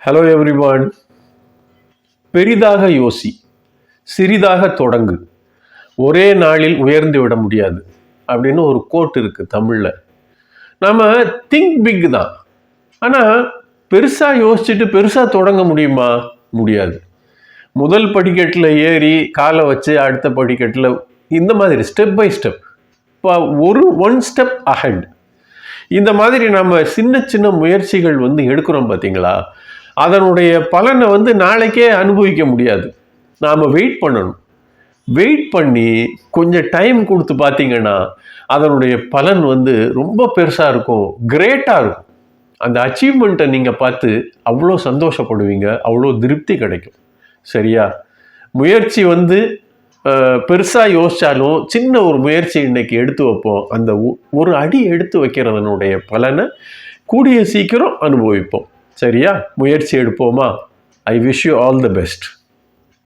Hello everyone. பெரிதாக யோசி, சிறிதாக தொடங்கு, ஒரே நாளில் உயர்ந்து விட முடியாது அப்படின்னு ஒரு கோட் இருக்கு தமிழ்ல. நாம திங்க் பிக் தான், ஆனா பெருசா யோசிச்சுட்டு பெருசா தொடங்க முடியுமா? முடியாது. முதல் படிக்கட்டில் ஏறி காலை வச்சு அடுத்த படிக்கட்டில் இந்த மாதிரி step by step, one step ahead. இந்த மாதிரி நம்ம சின்ன சின்ன முயற்சிகள் எடுக்கிறோம் பார்த்தீங்களா, அதனுடைய பலனை நாளைக்கே அனுபவிக்க முடியாது. நாம் வெயிட் பண்ணணும். வெயிட் பண்ணி கொஞ்சம் டைம் கொடுத்து பார்த்தீங்கன்னா அதனுடைய பலன் ரொம்ப பெருசாக இருக்கும், கிரேட்டாக இருக்கும். அந்த அச்சீவ்மெண்ட்டை நீங்கள் பார்த்து அவ்வளோ சந்தோஷப்படுவீங்க, அவ்வளோ திருப்தி கிடைக்கும். சரியா? முயற்சி பெருசாக யோசித்தாலும் சின்ன ஒரு முயற்சி இன்னைக்கு எடுத்து வைப்போம். அந்த ஒரு அடி எடுத்து வைக்கிறதனுடைய பலனை கூடிய சீக்கிரம் அனுபவிப்போம். சரியா? முயற்சி எடுப்போமா? I wish you all the best.